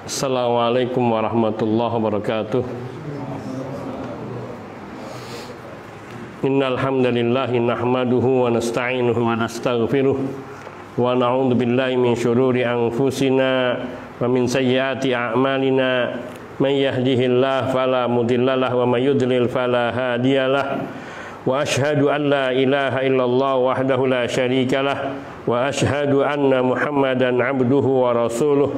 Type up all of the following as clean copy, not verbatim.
Assalamualaikum warahmatullahi wabarakatuh. Innal hamdalillah nahmaduhu wa nasta'inuhu wa nastaghfiruh wa na'udzu billahi min shururi anfusina wa min sayyiati a'malina. May yahdihillahu fala mudhillalah wa may yudlil fala hadiyalah. Wa asyhadu an la ilaha illallah wahdahu la syarikalah wa asyhadu anna Muhammadan abduhu wa rasuluh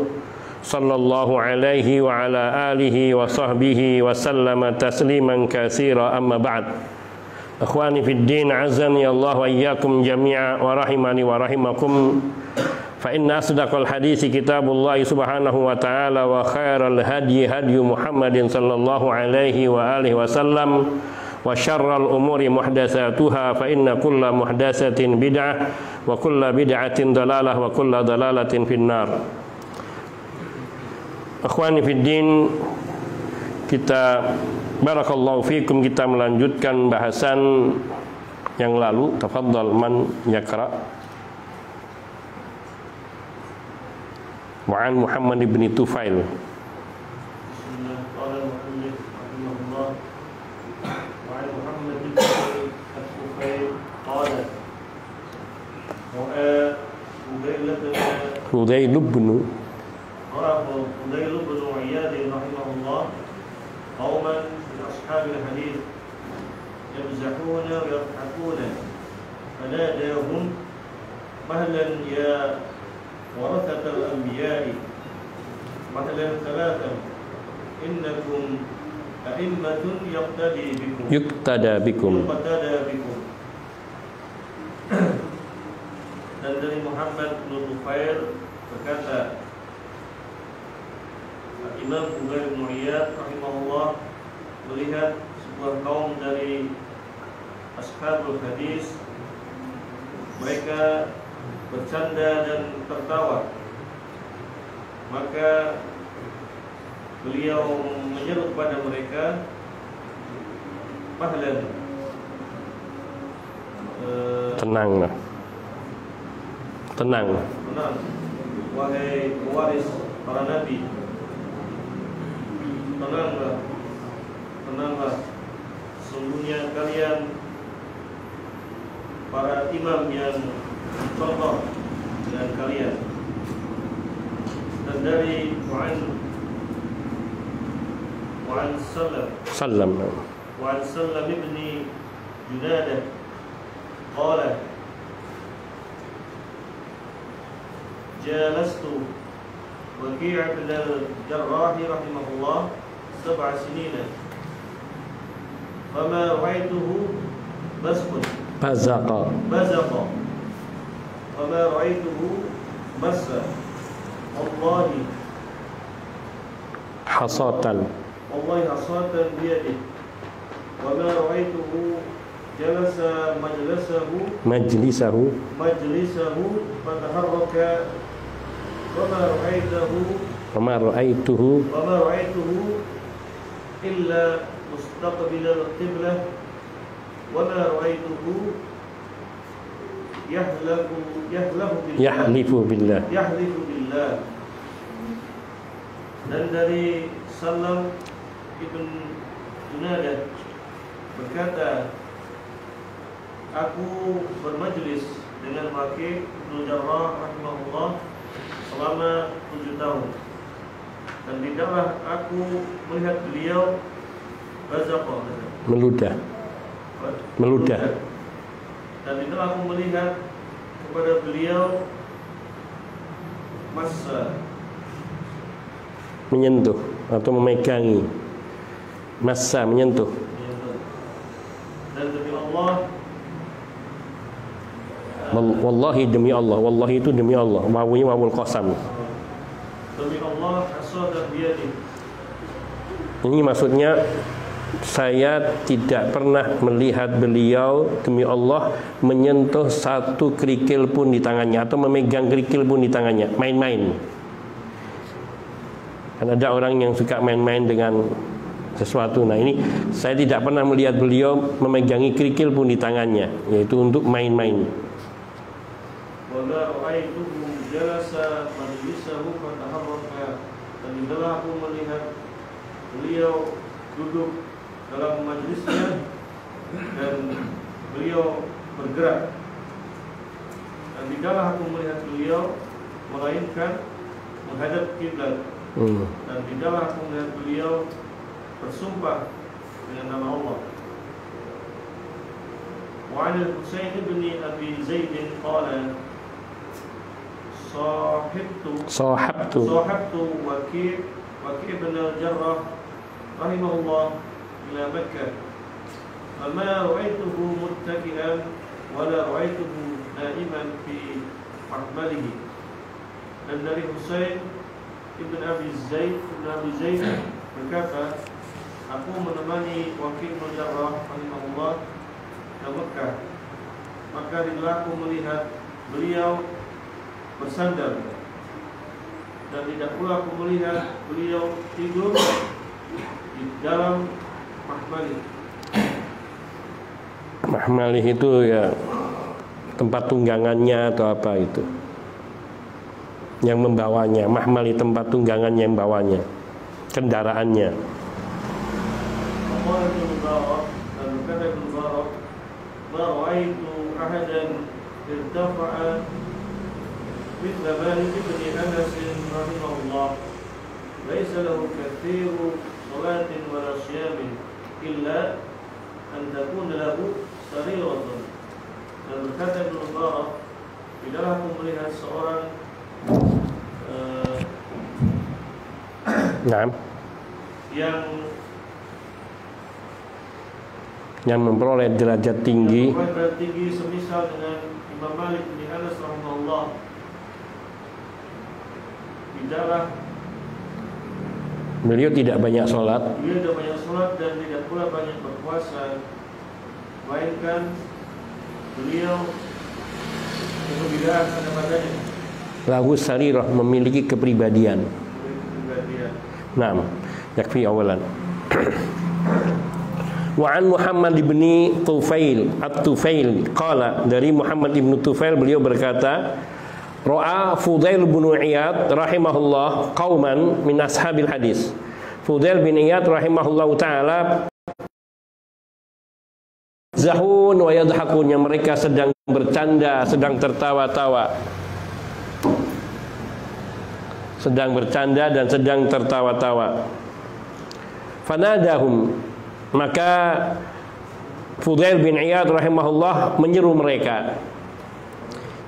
sallallahu alaihi wa ala alihi wa sahbihi wa sallama tasliman katsira, amma ba'd. Akhwani fid din, azani Allah wa iyyakum jami'a wa rahimani wa rahimakum. Fa inna asdaqal hadisi kitabullah subhanahu wa ta'ala wa khairal hadyi hadyu Muhammadin sallallahu alaihi wa alihi wa sallam wa syarral umuri muhdatsatuha fa inna kulla muhdatsatin bid'ah wa kulla bid'atin dalalah wa kulla dalalatin finnar. Akhwani fiddin, kita barakallahu fikum, kita melanjutkan bahasan yang lalu. Tafadhal man yakra. Wa'an Muhammad ibn Tufail. Fudail bin فضيل بن عياض رحمه الله قوما من أصحاب الحديث يمزحون ويضحكون فناداهم مهلا يا ورثة الأنبياء، مهلا ثلاثا إنكم أئمة يقتدى بكم. Dan dari Muhammad bin Tufail berkata, Imam Fudail bin Iyad rahimahullah melihat sebuah kaum dari ashabul hadis, mereka bercanda dan tertawa, maka beliau menyeru kepada mereka, mahlan, tenanglah, tenang, wahai pewaris para nabi, tenanglah, tenanglah, sesungguhnya kalian para imam yang contoh dengan kalian. Dan dari Wa'an Sallam ibni Junadah qala jalastu Waki' bin al-Jarrah rahimahullah 7 سنين فما رأيته بزق فما رأيته مس والله حصاة بيده وما رأيته جلس مجلسه فتحرك وما رأيته إلا مستقبل القبلة وما رأيته يحلف بالله. Dan dari Salam ibn Junadah berkata, aku bermajlis dengan Waki' bin Jarrah rahimahullah selama 7 tahun. Dan tidaklah aku melihat beliau meludah. Dan tidaklah aku melihat kepada beliau massa, menyentuh atau memegangi. Massa, menyentuh. Dan demi Allah, wallahi, demi Allah. Wallahi itu demi Allah. Wawunya wawul qasam. Demi Allah, asada biyadi. Ini maksudnya, saya tidak pernah melihat beliau demi Allah menyentuh satu kerikil pun di tangannya atau memegang kerikil pun di tangannya, main-main. Kan ada orang yang suka main-main dengan sesuatu. Nah, ini saya tidak pernah melihat beliau memegangi kerikil pun di tangannya, yaitu untuk main-main. Dan di Tidaklah aku melihat beliau duduk dalam majlisnya dan beliau bergerak, dan tidaklah aku melihat beliau melainkan menghadap kiblat, dan tidaklah aku melihat beliau bersumpah dengan nama Allah. Wa 'an al-Husain bin Abi Zaid qala صاحبت وكيع بن الجراح رحمه الله إلى مكة فما رأيته متكئا ولا رأيته نائما في محمله. Dan dari Husain ibn Abi Zaid berkata, aku menemani Waki' bin Jarrah rahimahullah ke Mekah, maka tidaklah aku melihat beliau bersandar, dan tidak pula aku melihat beliau tidur di dalam mahmalih. Mahmalih itu ya tempat tunggangannya atau apa itu yang membawanya. Mahmalih tempat tunggangannya yang membawanya, kendaraannya. Allah Mubarak, dan berkata Mubarak, ma ra'aitu ahadan irtafa'a mithla Malik bin Anas rahimahullah, laisa lahu kathiru salatin wa la siyamin illa an takuna lahu sariratun. Dan berkata Mubarak, tidaklah aku melihat seorang yang memperoleh derajat tinggi, semisal dengan Imam Malik bin Anas rahimahullah. Tidaklah beliau tidak banyak sholat, dan tidak pula banyak berpuasa, melainkan beliau kegembiraan ada padanya. Lahu sarirah, memiliki kepribadian. Naam, yakfi awalan. Wa an Muhammad bin Tufail at-Tufail qala, dari Muhammad ibn Tufail beliau berkata, ra'a Fudail bin Iyad rahimahullah qauman min ashabil hadis. Fudail bin Iyad rahimahullah taala zahun wa yadhakun, yang mereka sedang bercanda, sedang tertawa-tawa. Sedang bercanda dan sedang tertawa-tawa. Fanadahum, maka Fudail bin Iyad rahimahullah menyeru mereka,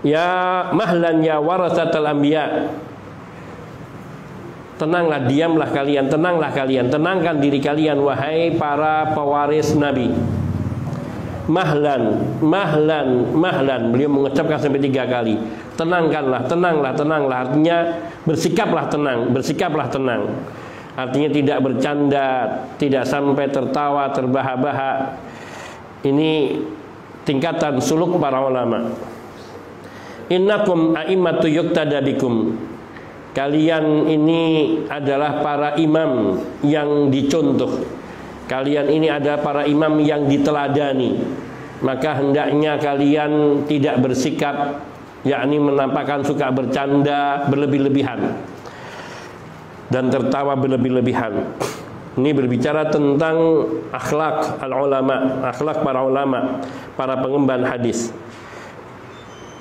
ya mahlan ya warasatal anbiya, tenanglah, diamlah kalian, tenanglah kalian, tenangkan diri kalian wahai para pewaris Nabi. Mahlan, mahlan, mahlan, beliau mengucapkan sampai 3 kali. Tenangkanlah, tenanglah, tenanglah, artinya bersikaplah tenang, bersikaplah tenang. Artinya tidak bercanda, tidak sampai tertawa, terbahak-bahak. Ini tingkatan suluk para ulama. Innakum a'immatu yuqtada bikum, kalian ini adalah para imam yang dicontoh. Kalian ini adalah para imam yang diteladani. Maka hendaknya kalian tidak bersikap, yakni menampakkan suka bercanda berlebih-lebihan dan tertawa berlebih-lebihan. Ini berbicara tentang akhlak al-ulama, akhlak para ulama, para pengemban hadis.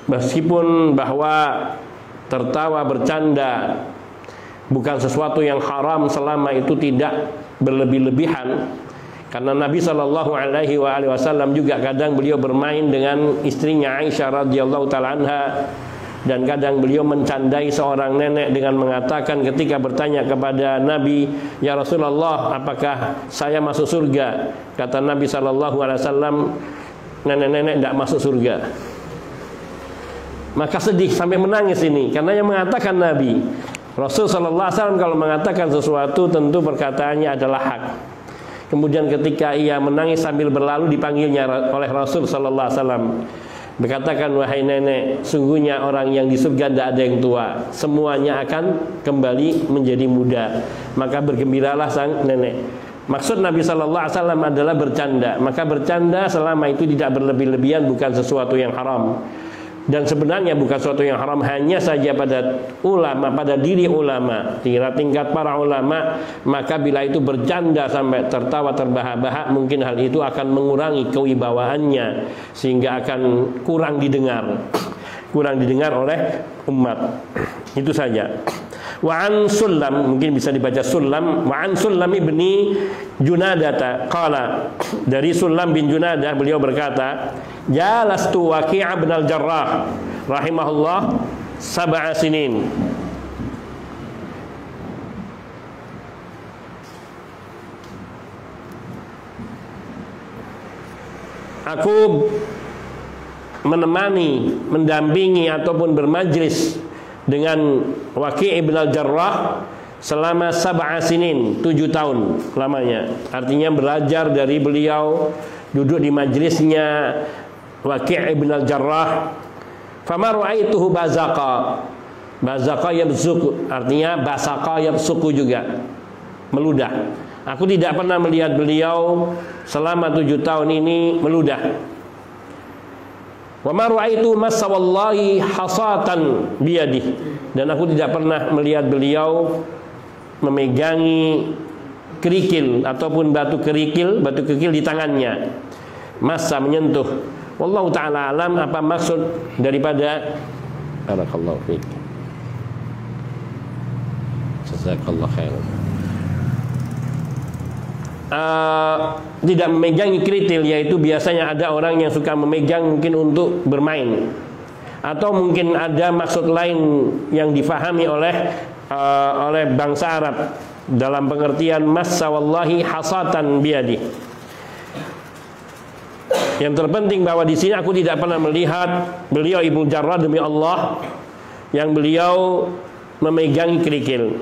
Meskipun bahwa tertawa bercanda bukan sesuatu yang haram selama itu tidak berlebih-lebihan, karena Nabi Shallallahu Alaihi Wasallam juga kadang beliau bermain dengan istrinya Aisyah radhiyallahu taala anha, dan kadang beliau mencandai seorang nenek dengan mengatakan ketika bertanya kepada Nabi, ya Rasulullah, apakah saya masuk surga? Kata Nabi Shallallahu Alaihi Wasallam, nenek-nenek tidak masuk surga. Maka sedih sampai menangis ini, karena yang mengatakan Nabi Rasul Sallallahu Alaihi Wasallam kalau mengatakan sesuatu tentu perkataannya adalah hak. Kemudian ketika ia menangis sambil berlalu, dipanggilnya oleh Rasul Sallallahu Alaihi Wasallam, berkatakan, wahai nenek, sungguhnya orang yang di surga tidak ada yang tua, semuanya akan kembali menjadi muda. Maka bergembiralah sang nenek. Maksud Nabi Sallallahu Alaihi Wasallam adalah bercanda. Maka bercanda selama itu tidak berlebih-lebihan bukan sesuatu yang haram. Dan sebenarnya bukan suatu yang haram, hanya saja pada ulama, pada diri ulama, tingkat para ulama. Maka bila itu bercanda sampai tertawa terbahak-bahak, mungkin hal itu akan mengurangi kewibawaannya, sehingga akan kurang didengar oleh umat. Itu saja. Wa an Sullam, mungkin bisa dibaca Sullam. Wa an Sullam ibni Junadata qala, dari Sullam bin Junadah beliau berkata, jalastu Waqi' bin al-Jarrah rahimahullah 7 sinin. Aku mendampingi ataupun bermajlis dengan Waqi' bin al-Jarrah selama 7 sinin, 7 tahun lamanya. Artinya belajar dari beliau, duduk di majlisnya Waqi' bin al-Jarrah. Fama ra'aituhu bazaqa. Bazaqa yabzuq, artinya basaqa yabsuqu juga, meludah. Aku tidak pernah melihat beliau selama 7 tahun ini meludah. Wa ma ra'aitu massa wallahi hasatan biyadih, dan aku tidak pernah melihat beliau memegangi kerikil ataupun batu kerikil di tangannya. Massa, menyentuh. Wallahu ta'ala alam apa maksud daripada barakallahu fiik. Jazakallahu khairan. Tidak memegangi kritil, yaitu biasanya ada orang yang suka memegang mungkin untuk bermain, atau mungkin ada maksud lain yang difahami oleh bangsa Arab dalam pengertian massa wallahi hasatan biyadi. Yang terpenting bahwa di sini aku tidak pernah melihat beliau Ibnu Jarrah, demi Allah, yang beliau memegangi kerikil.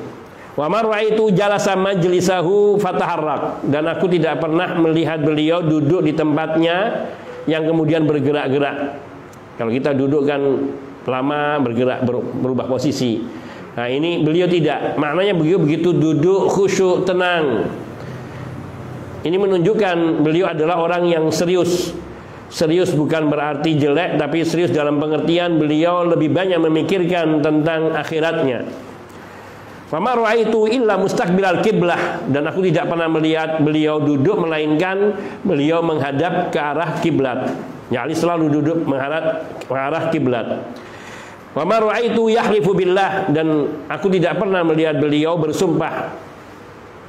Wa marwaitu jalasa majlisahu fataharrak, dan aku tidak pernah melihat beliau duduk di tempatnya yang kemudian bergerak-gerak. Kalau kita duduk kan lama bergerak, berubah posisi. Nah, ini beliau tidak. Maknanya beliau begitu duduk khusyuk, tenang. Ini menunjukkan beliau adalah orang yang serius. Serius bukan berarti jelek, tapi serius dalam pengertian beliau lebih banyak memikirkan tentang akhiratnya. Fama ra'aitu illa mustaqbilal kiblah, dan aku tidak pernah melihat beliau duduk melainkan beliau menghadap ke arah kiblat. Yani selalu duduk menghadap ke arah kiblat. Fama ra'aitu yahlifu billah, dan aku tidak pernah melihat beliau bersumpah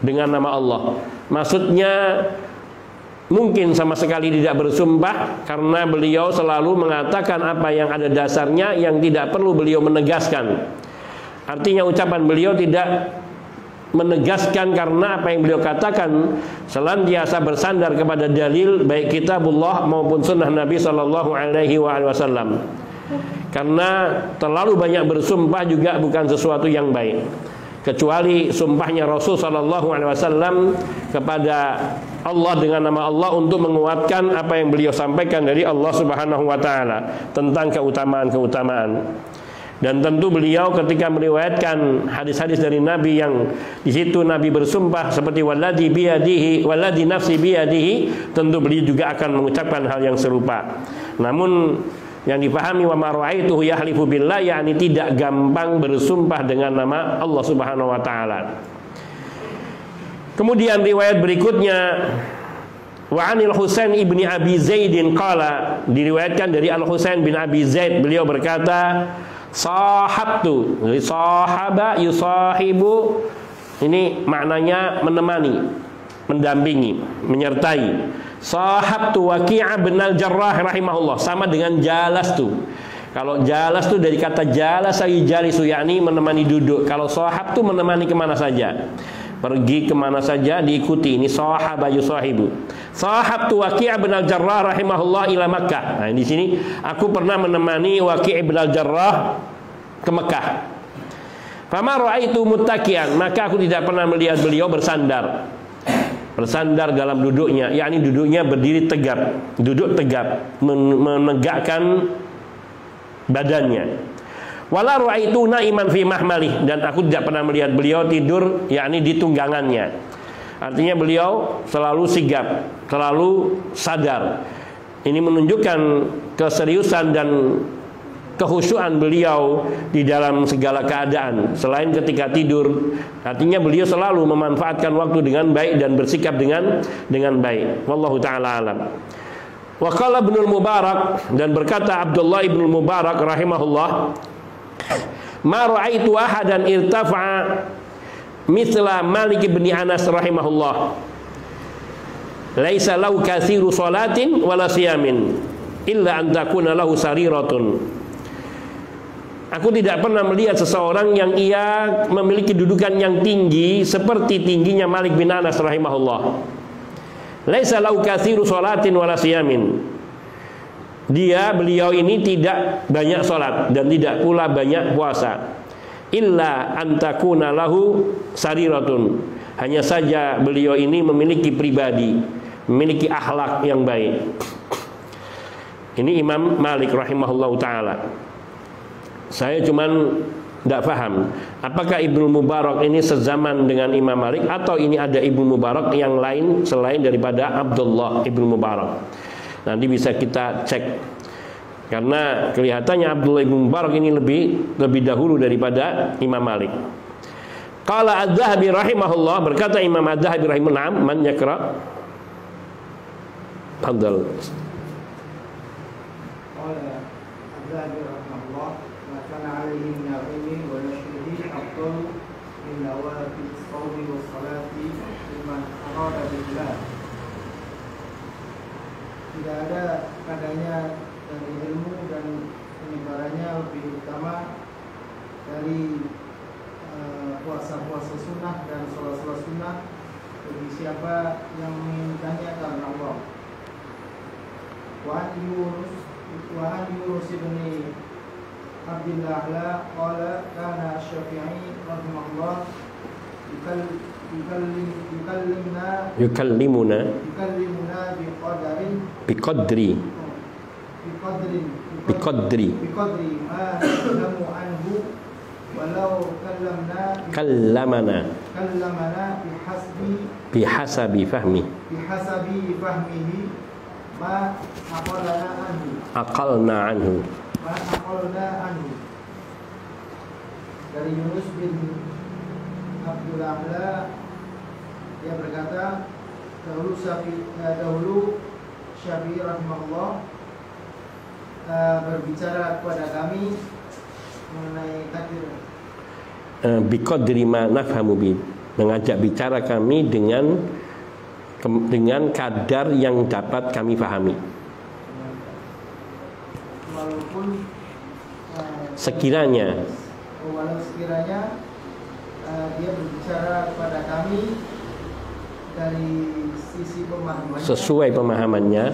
dengan nama Allah. Maksudnya mungkin sama sekali tidak bersumpah, karena beliau selalu mengatakan apa yang ada dasarnya, yang tidak perlu beliau menegaskan. Artinya ucapan beliau tidak menegaskan, karena apa yang beliau katakan senantiasa bersandar kepada dalil, baik kitabullah maupun sunnah Nabi Sallallahu Alaihi Wasallam. Karena terlalu banyak bersumpah juga bukan sesuatu yang baik, kecuali sumpahnya Rasul Sallallahu Alaihi Wasallam kepada Allah dengan nama Allah untuk menguatkan apa yang beliau sampaikan dari Allah Subhanahu Wa Taala tentang keutamaan-keutamaan. Dan tentu beliau ketika meriwayatkan hadis-hadis dari Nabi yang di situ Nabi bersumpah seperti walladzi biyadihi walladzi nafsi biyadihi, tentu beliau juga akan mengucapkan hal yang serupa. Namun yang dipahami wa ma ra'aituhu yahlifu billah, yakni tidak gampang bersumpah dengan nama Allah Subhanahu wa taala. Kemudian riwayat berikutnya, wa anil Husain ibni Abi Zaidin qala, diriwayatkan dari Al Husain bin Abi Zaid, beliau berkata, sahabtu, jadi sahaba yusahibu, ini maknanya menemani, mendampingi, menyertai. Sahabtu Waqi' bin al-Jarrah rahimahullah, sama dengan jalastu. Kalau jalastu dari kata jalasa yujalisu, yakni menemani duduk. Kalau sahabtu menemani kemana saja, pergi kemana saja diikuti. Ini sahaba yusahibu. Sahabtu Waqi' bin al-Jarrah rahimahullah ila Makkah. Nah, di sini aku pernah menemani Waqi' bin al-Jarrah ke Mekah. Fama ra'aitu muttaqian, maka aku tidak pernah melihat beliau bersandar. Bersandar dalam duduknya, yakni duduknya berdiri tegap, duduk tegap, menegakkan badannya. Wala ra'aitu na'iman fi mahmalih, dan aku tidak pernah melihat beliau tidur, yakni di tunggangannya. Artinya beliau selalu sigap, selalu sadar. Ini menunjukkan keseriusan dan kehusyuan beliau di dalam segala keadaan selain ketika tidur. Artinya beliau selalu memanfaatkan waktu dengan baik dan bersikap dengan baik. Wallahu taala alam. Wa qala Ibnul Mubarak, dan berkata Abdullah Ibnul Mubarak rahimahullah, ma ra'aitu ahadan irtafa'a mithla Malik bin Anas rahimahullah, laisa lahu katsiru salatin wala siyamin illa an takuna lahu sariratun. Aku tidak pernah melihat seseorang yang ia memiliki dudukan yang tinggi seperti tingginya Malik bin Anas rahimahullah. Laisa lahu katsiru salatin wala siyamin. Beliau ini tidak banyak salat dan tidak pula banyak puasa. Illa antakuna lahu sariratun. Hanya saja beliau ini memiliki pribadi, memiliki akhlak yang baik. Ini Imam Malik rahimahullahu taala. Saya cuman tidak paham, apakah Ibnu Mubarak ini sezaman dengan Imam Malik atau ini ada Ibnu Mubarak yang lain selain daripada Abdullah Ibnu Mubarak. Nanti bisa kita cek, karena kelihatannya Abdullah Ibnu Mubarak ini lebih dahulu daripada Imam Malik. Qala Adz-Dzahabi rahimahullah, berkata Imam Adz-Dzahabi rahimahullah, man yakra? Fadhal. Qala Adz-Dzahabi rahimahullah, ma kana alaihi min al-ilmi wa nashrihi afdalu min nawafil as-sawmi was salati liman arada billah. Tidak ada padanya dari ilmu dan penyebarannya lebih utama dari puasa-puasa sunnah dan sholat-sholat sunnah bagi siapa yang menginginkannya karena Allah. Wa an Yunus bin Abdillah qala kana Syafi'i rahimahullah yukallimuna biqadri ma na'lamu anhu walau kallamana bihasabi fahmihi ma aqalna anhu. Dari Yunus bin Abdullah, dia berkata, dahulu Syafi'i rahimahullah berbicara kepada kami mengenai takdir. Biqadri ma nafhamu bi, mengajak bicara kami dengan kadar yang dapat kami pahami. Walaupun sekiranya dia berbicara kepada kami dari sisi pemahamannya, sesuai pemahamannya,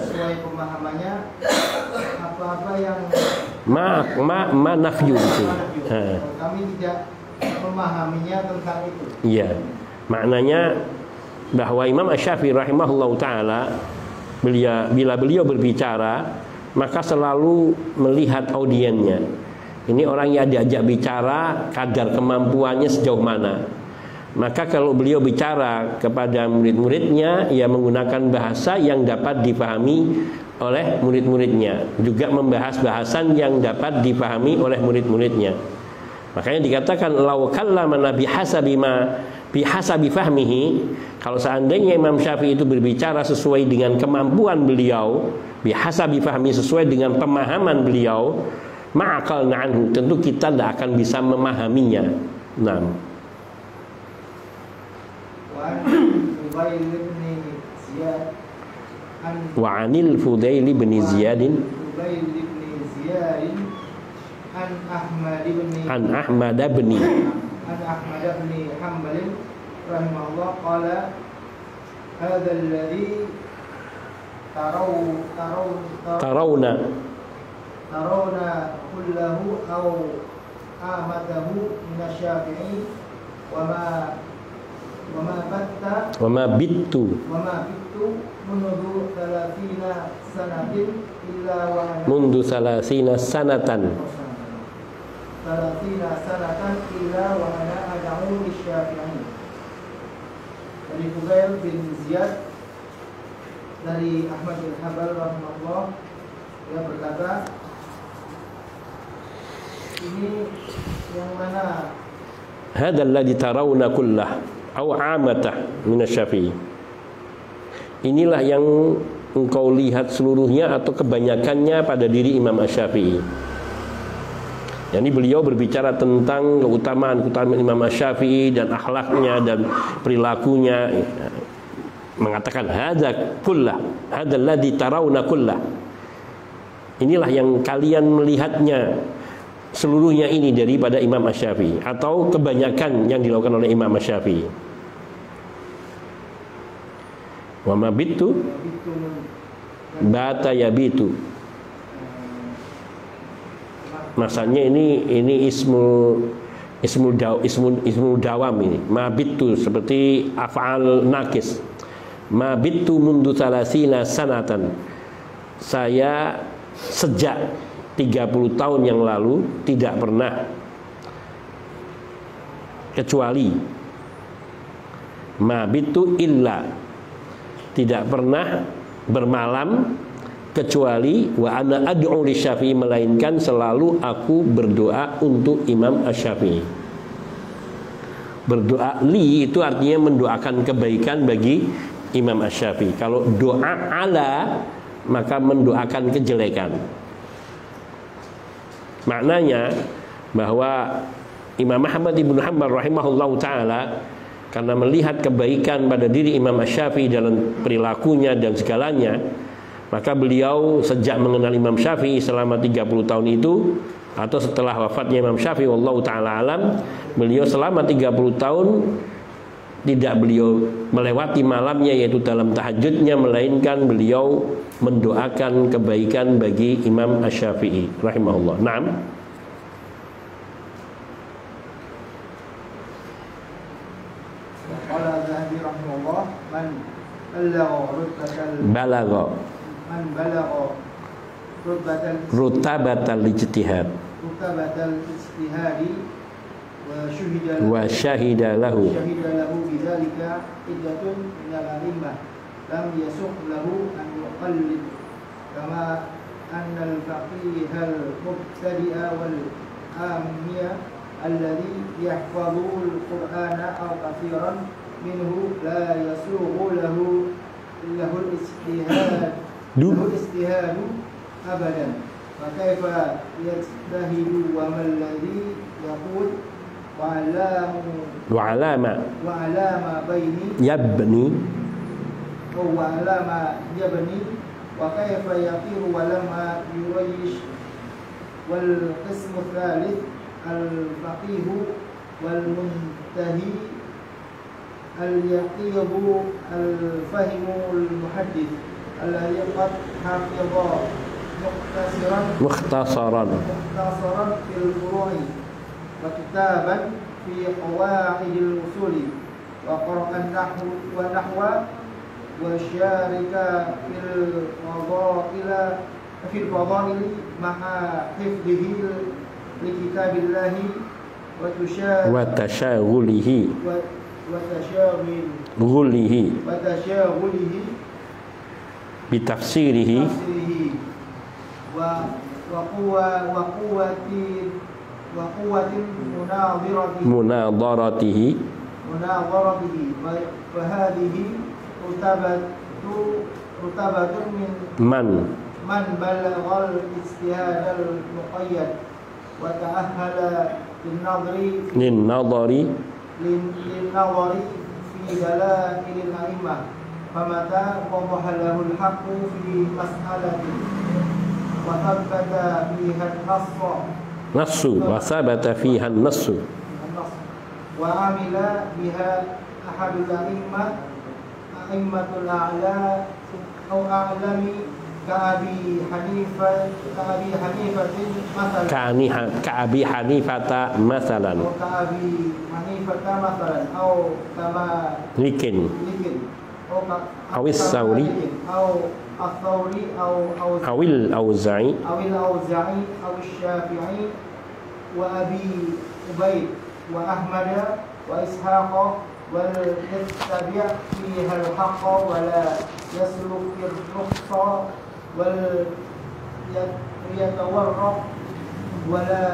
apa-apa yang ma nafyu itu. Kami tidak memahaminya tentang itu. Iya. Maknanya bahwa Imam Asy-Syafi'i rahimahullahu taala bila beliau berbicara maka selalu melihat audiennya. Ini orang yang diajak bicara kadar kemampuannya sejauh mana. Maka kalau beliau bicara kepada murid-muridnya, ia menggunakan bahasa yang dapat dipahami oleh murid-muridnya, juga membahas bahasan yang dapat dipahami oleh murid-muridnya. Makanya dikatakan law kallama bihasabi fahmihi, kalau seandainya Imam Syafi'i itu berbicara sesuai dengan kemampuan beliau, bihasabi fahmi, sesuai dengan pemahaman beliau, ma'aqalna anhu, tentu kita tidak akan bisa memahaminya. Nah, wa anil Fudail bin Ziyadin an Ahmad bin Hanbal rahimahullah qala hadha alladhi tarawna kullahu aw amadahu min asy-Syafi'i wa ma bittu mundu salasina sanatan illa wa ana ad'u lisy-Syafi'i. Dari Fudail bin Ziyad dari Ahmad bin Hanbal rahimahullah, dia berkata, Ini yang mana? Hadzal ladzi tarawna kullah aw amatah min asy-Syafi'i. Inilah yang engkau lihat seluruhnya atau kebanyakannya pada diri Imam Asy-Syafi'i. Jadi beliau berbicara tentang keutamaan Imam Asy-Syafi'i dan akhlaknya dan perilakunya. Mengatakan hadza kullah, hadzal ladzi tarawna kullah. Inilah yang kalian melihatnya seluruhnya ini daripada Imam Asy-Syafi'i atau kebanyakan yang dilakukan oleh Imam Asy-Syafi'i. Wa ma bitu bata yabitu. Masanya ini ismul dawam ini. Ma bitu seperti af'al naqis. Ma bitu mundu salasina sanatan. Saya sejak 30 tahun yang lalu tidak pernah kecuali mabitu illa, tidak pernah bermalam kecuali wa ana ad'u li Syafi'i, melainkan selalu aku berdoa untuk Imam Asy-Syafi'i. Berdoa li itu artinya mendoakan kebaikan bagi Imam Asy-Syafi'i. Kalau doa ala maka mendoakan kejelekan. Maknanya bahwa Imam Ahmad ibn Hanbal rahimahullahu ta'ala karena melihat kebaikan pada diri Imam Asy-Syafi'i dalam perilakunya dan segalanya, maka beliau sejak mengenal Imam Syafi'i selama 30 tahun itu atau setelah wafatnya Imam Syafi'i wallahu ta'ala alam, beliau selama 30 tahun tidak beliau melewati malamnya yaitu dalam tahajudnya, melainkan beliau mendoakan kebaikan bagi Imam Asy-Syafi'i rahimahullah. Naam. Qala Zahabi rahimahullah man balagha rutabatal ijtihad wa syahida lahu bidzalika iddatun minal a'immah lam yasuq lahu an yuqallid kama anna al-faqih al-mubtadi'a wal amiyya alladhi yahfazu al-Qur'ana aw kathiran minhu la yasuq lahu al-ijtihad abadan fa kaifa yajtahidu wa man alladhi yaqul وعلامة بيني يبني وكيف يطير ولما يريش والقسم الثالث الفقيه والمنتهي اليقظ الفهم المحدث الذي قد حفظ مختصرا في الفروع وكتابا في قواعد الأصول وقرأ النحو وشارك في الفضائل مع حفظه لكتاب الله وتشاغله بتفسيره وقوة مناظرته فهذه رتبة من بلغ الاجتهاد المقيد وتأهل للنظر في دلائل الأئمة فمتى وضح له الحق في مسألة وثبت فيها وثبت فيها النص وعمل بها أحد أئمة الأعلى أو أعلم كأبي حنيفة مثلا كأبي حنيفة مثلا أو كما لكن أو الثوري أو الأوزاعي أو الشافعي وأبي عبيد وأحمد وإسحاق وليتبع فيها الحق ولا يسلك الرخصة وليتورط ولا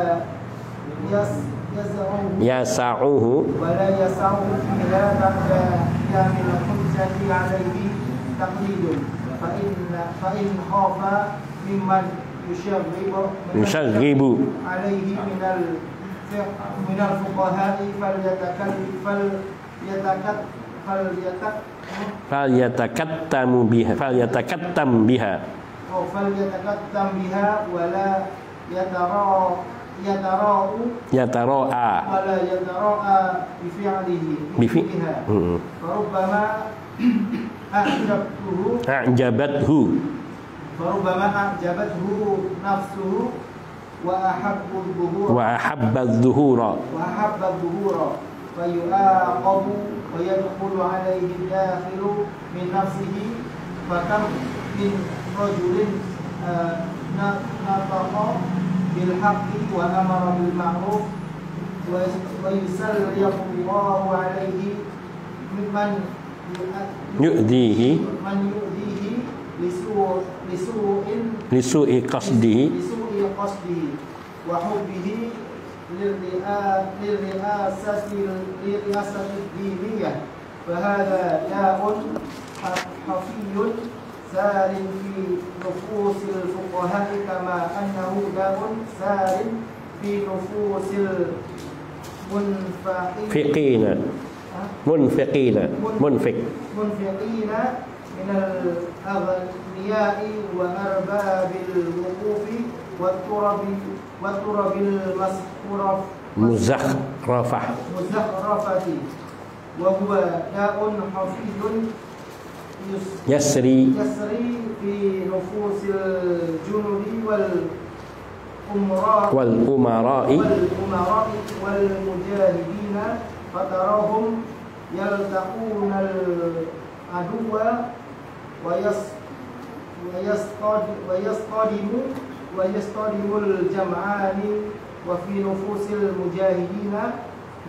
yasa'uhu ولا يسع فيها بعد قيام الحجة عليه تقليد فإن خاف ممن يشغب عليه من الفقهاء فليتكتم بها ولا يتراءى بفعلها فربما أعجبته نفسه وأحب الظهور فيعاقب ويدخل عليه الداخل من نفسه فكم من رجل نطق بالحق وأمر بالمعروف ويسلط الله عليه ممن يؤذيه لسوء قصده وحبه للرئاسة الدينية فهذا داء خفي سار في نفوس الفقهاء كما أنه داء سار في نفوس المنفقين من الأغنياء وأرباب الوقوف والترب المزخرفة وهو داء خفي يسري في نفوس الجنود والأمراء والمجاهدين فتراهم يلتقون العدو ويصطدم الجمعان وفي نفوس المجاهدين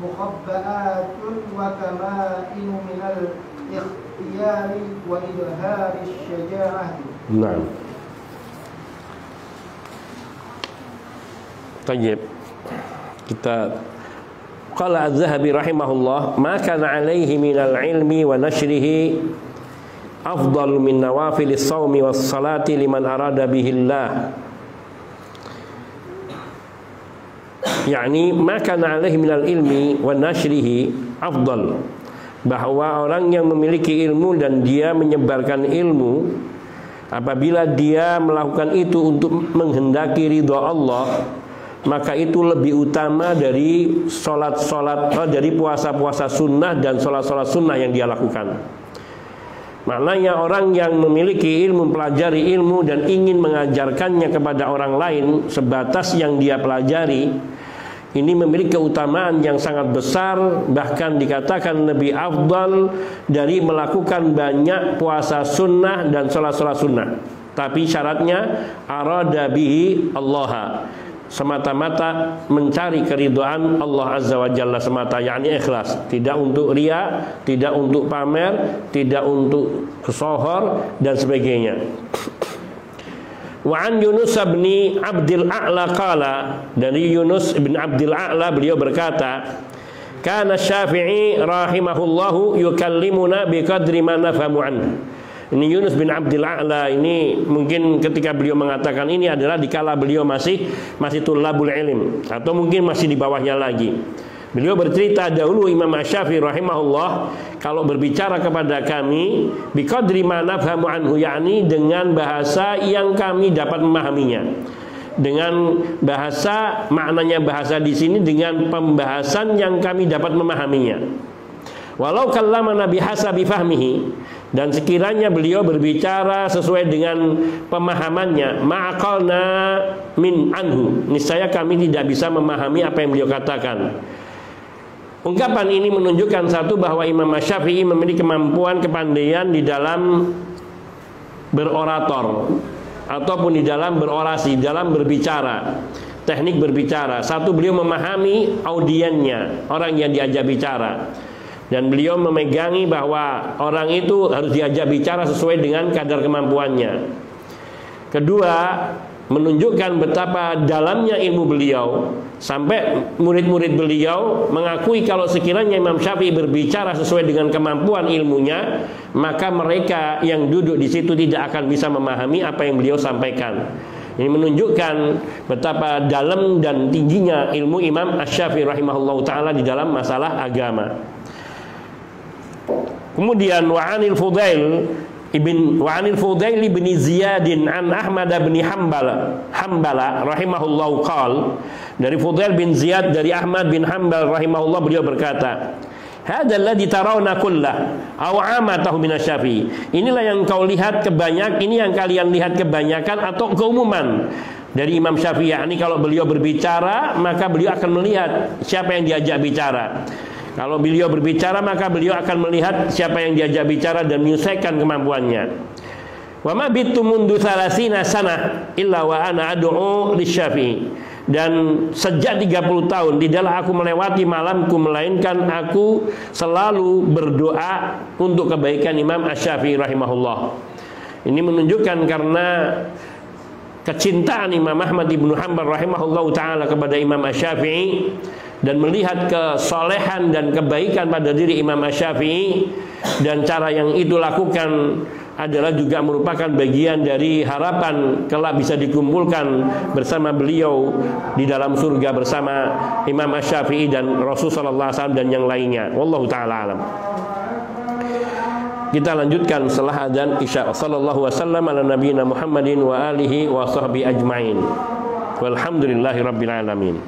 مخبآت وكمائن من الاختيار وإظهار الشجاعة. نعم. طيب. Kita qala Az-Zahabi rahimahullah ma kana alaihi minal ilmi wa nashrihi afdal min nawafilis shaumi was salati liman arada bihillah. Yani ma kana alaihi minal ilmi wa nashrihi afdal, bahwa orang yang memiliki ilmu dan dia menyebarkan ilmu, apabila dia melakukan itu untuk menghendaki ridha Allah, maka itu lebih utama dari dari puasa-puasa sunnah dan sholat-sholat sunnah yang dia lakukan. Maknanya orang yang memiliki ilmu, pelajari ilmu dan ingin mengajarkannya kepada orang lain sebatas yang dia pelajari, ini memiliki keutamaan yang sangat besar, bahkan dikatakan lebih afdal dari melakukan banyak puasa sunnah dan sholat-sholat sunnah. Tapi syaratnya arada bihi Allah, semata-mata mencari keridhaan Allah Azza wa Jalla semata, yakni ikhlas, tidak untuk ria, tidak untuk pamer, tidak untuk sohor dan sebagainya. Wa an Yunus bin Abdul A'la qala, dari Yunus bin Abdul A'la beliau berkata, kana Syafi'i rahimahullahu yukallimuna biqadri ma nafhamu anhu. Ini Yunus bin Abdul A'la ini mungkin ketika beliau mengatakan ini adalah dikala beliau masih tulabul ilm, atau mungkin masih di bawahnya lagi. Beliau bercerita dahulu Imam Asy-Syafi'i rahimahullah kalau berbicara kepada kami biqadri ma nafhamu anhu, yakni dengan bahasa yang kami dapat memahaminya. Dengan bahasa, maknanya bahasa di sini dengan pembahasan yang kami dapat memahaminya. Walau kallamana bihasabi fahmihi, dan sekiranya beliau berbicara sesuai dengan pemahamannya, ma'aqalna min anhu, niscaya kami tidak bisa memahami apa yang beliau katakan. Ungkapan ini menunjukkan satu, bahwa Imam Asy-Syafi'i memiliki kemampuan, kepandaian di dalam berorator ataupun di dalam berorasi, dalam berbicara, teknik berbicara. Satu, beliau memahami audiennya, orang yang diajak bicara. Dan beliau memegangi bahwa orang itu harus diajak bicara sesuai dengan kadar kemampuannya. Kedua, menunjukkan betapa dalamnya ilmu beliau, sampai murid-murid beliau mengakui kalau sekiranya Imam Syafi'i berbicara sesuai dengan kemampuan ilmunya, maka mereka yang duduk di situ tidak akan bisa memahami apa yang beliau sampaikan. Ini menunjukkan betapa dalam dan tingginya ilmu Imam Asy-Syafi'i rahimahullahu taala di dalam masalah agama. Kemudian wa'anil Fudail bin Ziyadin an Ahmad bin Hambala rahimahullahu qal, dari Fudail bin Ziyad dari Ahmad bin Hambal rahimahullah, beliau berkata, hadzal ladzi tarawna kullah aw amatahu min asy-Syafi'i. Inilah yang kau lihat ini yang kalian lihat kebanyakan atau keumuman dari Imam Syafi'i. Ini kalau beliau berbicara, maka beliau akan melihat siapa yang diajak bicara. Kalau beliau berbicara, maka beliau akan melihat siapa yang diajak bicara dan menyelesaikan kemampuannya. Wa ma bitu mundu 30 sanah illa wa ana ad'u lisy-Syafi'i. Dan sejak 30 tahun tidaklah aku melewati malamku melainkan aku selalu berdoa untuk kebaikan Imam Asy-Syafi'i rahimahullah. Ini menunjukkan karena kecintaan Imam Ahmad ibnu Hanbal rahimahullah taala kepada Imam Asy-Syafi'i, dan melihat kesolehan dan kebaikan pada diri Imam Asy-Syafi'i, dan cara yang itu lakukan adalah juga merupakan bagian dari harapan kelak bisa dikumpulkan bersama beliau di dalam surga bersama Imam Asy-Syafi'i dan Rasulullah sallallahu alaihi wasallam dan yang lainnya. Wallahu taala alam. Kita lanjutkan setelah adzan Isya. Sallallahu wasallam ala nabiyina Muhammadin wa alihi wa sahbihi ajmain. Walhamdulillahirabbil alamin.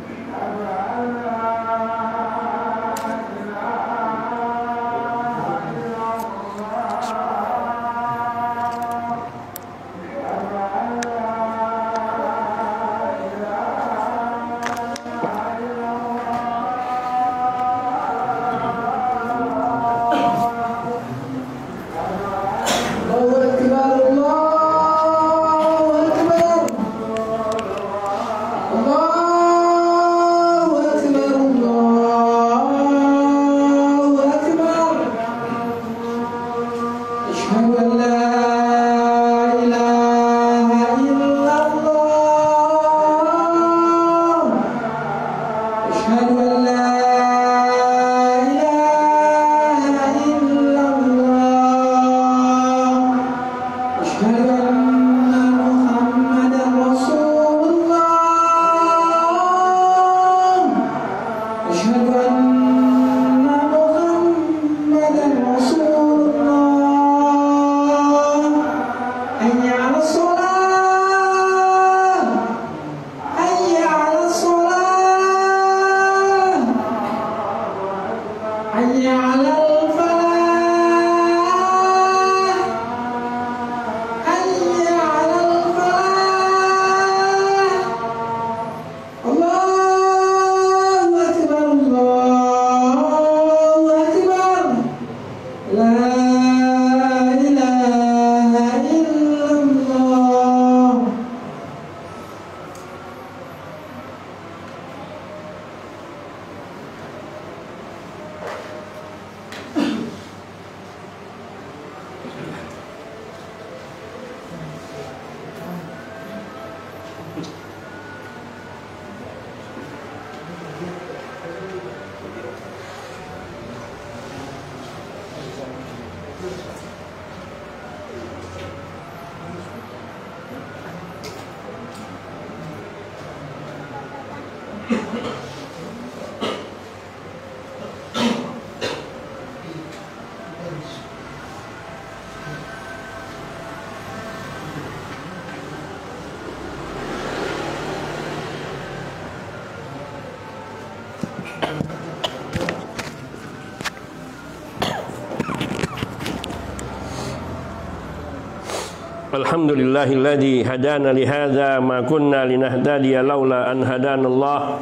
Alhamdulillahilladzi hadana lihadza ma kunna linahtadiya laula an hadanallah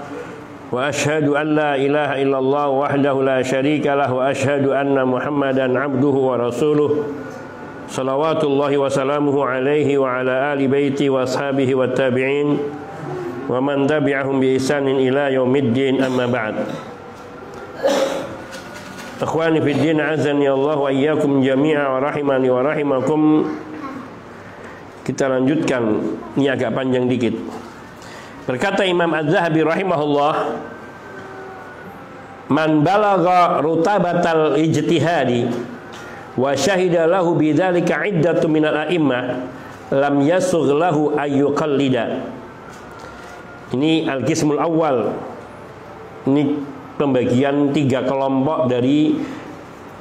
wa asyhadu an la ilaha illallah wahdahu la syarika lah wa asyhadu anna Muhammadan abduhu wa rasuluh salawatullahi wa salamuhu alaihi wa ala ali baiti wa ashabihi wa tabi'in wa man tabi'ahum bi ihsanin ila yaumiddin, amma ba'd. Akhwani fid din, azani Allah wa iyyakum jami'a wa rahimani wa rahimakum. Kita lanjutkan, ini agak panjang dikit. Berkata Imam Az-Zahabi rahimahullah, man balagha rutabatal ijtihadi wa syahida lahu bidzalika iddatu minal a'immah lam yasugh lahu ayyuqallida. Ini al-qismul awal. Ini pembagian 3 kelompok dari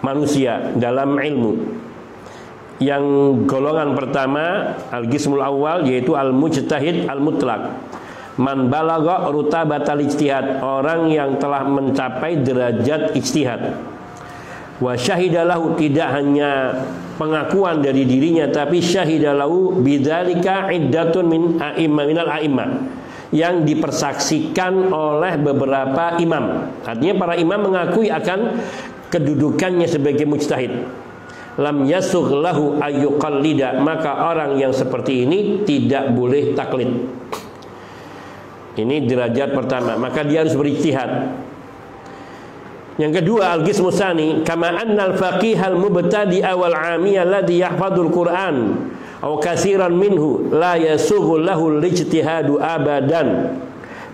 manusia dalam ilmu. Yang golongan pertama al-qismul awal yaitu al-mujtahid al-mutlaq. Man balagha rutabatal ijtihad, orang yang telah mencapai derajat ijtihad. Wa syahidalahu, tidak hanya pengakuan dari dirinya tapi syahidalahu bidzalika iddatun minal a'immah, yang dipersaksikan oleh beberapa imam. Artinya para imam mengakui akan kedudukannya sebagai mujtahid. Lam yasugh lahu ayyuqallida, maka orang yang seperti ini tidak boleh taklid. Ini derajat pertama, maka dia harus berijtihad. Yang kedua al-qismu tsani, kama annal faqihal mubtadi'a wal 'amiyya alladhi yahfadzul Qur'an aw katsiran minhu la yasughu lahu al-ijtihadu abadan.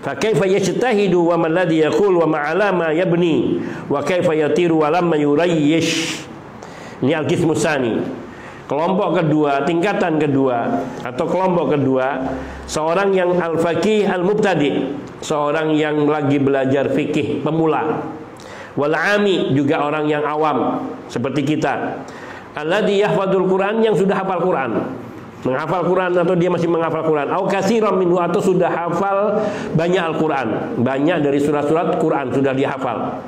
Fa kaifa yajtahidu wa man ladhi yaqul wa ma'ala ma yabni wa kaifa yatiru wa lam yurayyish. Ini al-qismu tsani. Kelompok kedua, tingkatan kedua atau kelompok kedua, seorang yang al-faqih al-mubtadi, seorang yang lagi belajar fikih pemula. Wal 'ami, juga orang yang awam seperti kita. Alladzi yahfadzul Qur'an, yang sudah hafal Quran. Menghafal Quran atau dia masih menghafal Quran. Au katsiran minhu, atau sudah hafal banyak Al-Quran. Banyak dari surat-surat Quran sudah dihafal.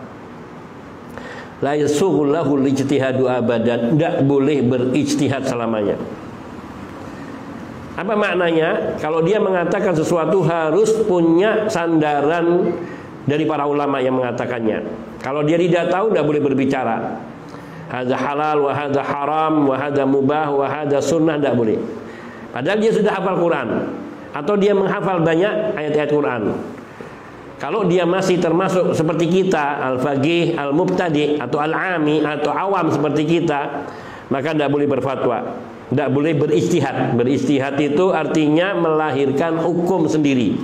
La yasughu lahu al-ijtihadu abadan, tidak boleh berijtihad selamanya. Apa maknanya? Kalau dia mengatakan sesuatu harus punya sandaran dari para ulama yang mengatakannya. Kalau dia tidak tahu, tidak boleh berbicara. Hadza halal wa hadza haram wa hadza mubah wa hadza sunnah, tidak boleh. Padahal dia sudah hafal Quran atau dia menghafal banyak ayat-ayat Quran. Kalau dia masih termasuk seperti kita, al-faqih, al-mubtadi atau al-ami atau awam seperti kita, maka tidak boleh berfatwa, tidak boleh berijtihad. Berijtihad itu artinya melahirkan hukum sendiri.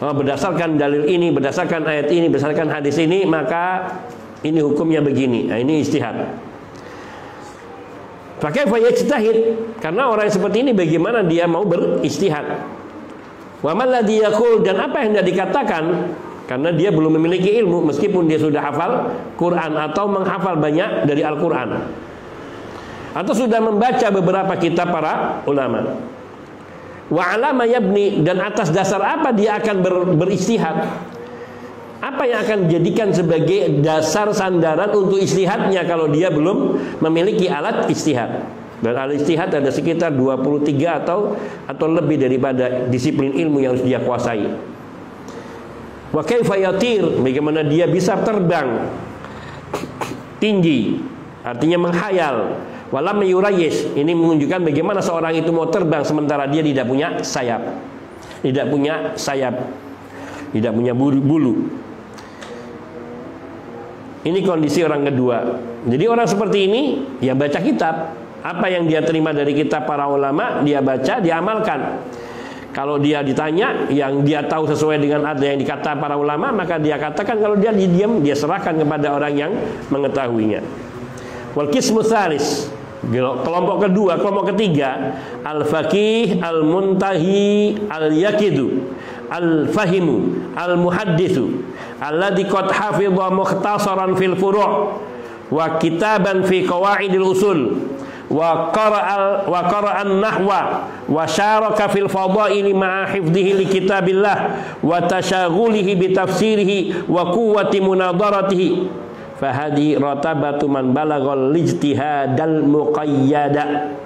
Berdasarkan dalil ini, berdasarkan ayat ini, berdasarkan hadis ini, maka ini hukumnya begini. Nah, ini ijtihad. Pakai yajtahid, karena orang seperti ini bagaimana dia mau berijtihad? Wa man ladzi yaqul, dan apa yang tidak dikatakan, karena dia belum memiliki ilmu meskipun dia sudah hafal Quran atau menghafal banyak dari Al-Quran atau sudah membaca beberapa kitab para ulama. Wa alama yabni, dan atas dasar apa dia akan berijtihad? Apa yang akan dijadikan sebagai dasar sandaran untuk ijtihadnya kalau dia belum memiliki alat ijtihad? Dan al-ijtihad ada sekitar 23 atau lebih daripada disiplin ilmu yang harus dia kuasai. Wa kaifa yatir, bagaimana dia bisa terbang tinggi, artinya menghayal. Walam yurayyish, ini menunjukkan bagaimana seorang itu mau terbang sementara dia tidak punya sayap. Tidak punya sayap, tidak punya bulu. Ini kondisi orang kedua. Jadi orang seperti ini ya baca kitab. Apa yang dia terima dari kitab para ulama, dia baca, dia amalkan. Kalau dia ditanya yang dia tahu sesuai dengan ada yang dikata para ulama, maka dia katakan. Kalau dia diam, dia serahkan kepada orang yang mengetahuinya. Wal qismu tsalis, kelompok kedua, kelompok ketiga, al-faqih, al-muntahi, al-yaqidu, al-fahimu, al-muhadditsu, alladzi qad hafidha mukhtasaran fil furu' wa kitaban fi qawaidil usul wa qara'an nahwa wa syaraka fil fadaili ma'a hifdhihi li kitabillah wa tashaghulihi bi tafsirihi wa quwwati munadaratihi fa hadhi ratabatu man balaghal ijtihadal muqayyada.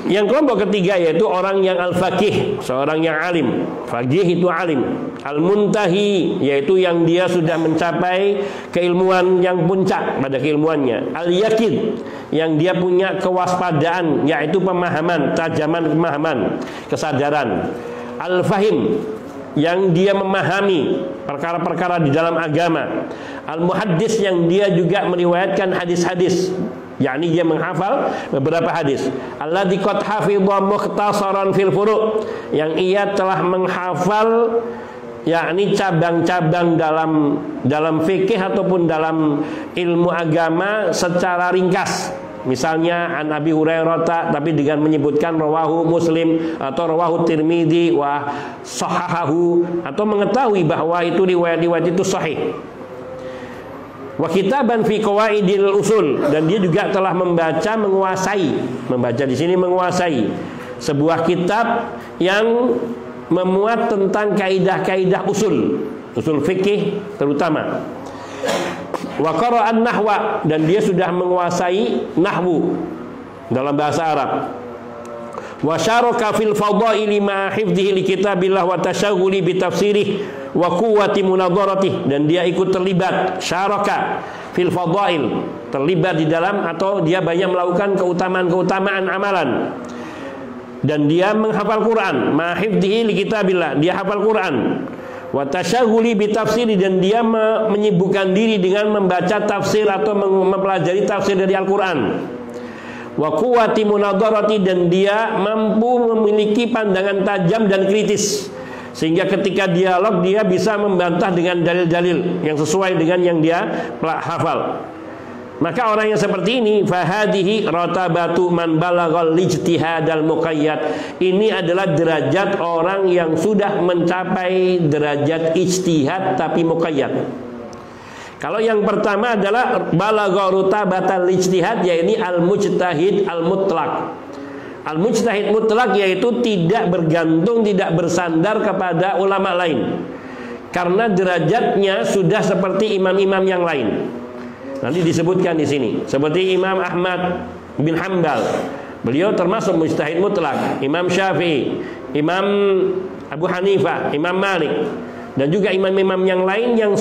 Yang kelompok ketiga yaitu orang yang al-faqih, seorang yang alim. Faqih itu alim. Al-muntahi, yaitu yang dia sudah mencapai keilmuan yang puncak pada keilmuannya. Al-yaqid, yang dia punya kewaspadaan, yaitu pemahaman, tajaman pemahaman, kesadaran. Al-fahim, yang dia memahami perkara-perkara di dalam agama. Al-muhaddis, yang dia juga meriwayatkan hadis-hadis yakni dia menghafal beberapa hadis. Alladzi qad hafidha mukhtasaran fil furu', yang ia telah menghafal yakni cabang-cabang dalam fikih ataupun dalam ilmu agama secara ringkas. Misalnya an Abi Hurairah tapi dengan menyebutkan rawahu Muslim atau rawahu Tirmidzi wa sahahahu, atau mengetahui bahwa itu riwayat-riwayat itu sahih. Wa kitaban fi qawaidil usul, dan dia juga telah membaca di sini menguasai sebuah kitab yang memuat tentang kaidah-kaidah usul fikih terutama. Wa qara'an nahwa, dan dia sudah menguasai nahwu dalam bahasa Arab. Wa syaraka fil fadaili ma hifdhihi li kitabillah wa tasyaghuli bi tafsirih wa quwwati munadharatih, dan dia ikut terlibat syaraka fil fadail, terlibat di dalam atau dia banyak melakukan keutamaan amalan, dan dia menghafal Quran ma hifdhihi li kitabillah, dia hafal Quran. Wa tasyaghuli bi tafsiri, dan dia menyibukkan diri dengan membaca tafsir atau mempelajari tafsir dari Al-Qur'an. Wa quwwati munadharati, dan dia mampu memiliki pandangan tajam dan kritis, sehingga ketika dialog dia bisa membantah dengan dalil-dalil yang sesuai dengan yang dia hafal. Maka orang yang seperti ini, fahadihi ratabatu man balaghal ijtihadal muqayyad, ini adalah derajat orang yang sudah mencapai derajat ijtihad tapi muqayyad. Kalau yang pertama adalah balagha rutabatal ijtihad, yaitu al-mujtahid al-mutlaq. Al-mujtahid mutlak yaitu tidak bergantung, tidak bersandar kepada ulama lain, karena derajatnya sudah seperti imam-imam yang lain. Nanti disebutkan di sini. Seperti Imam Ahmad bin Hanbal, beliau termasuk mujtahid mutlak. Imam Syafi'i, Imam Abu Hanifah, Imam Malik, dan juga imam-imam yang lain yang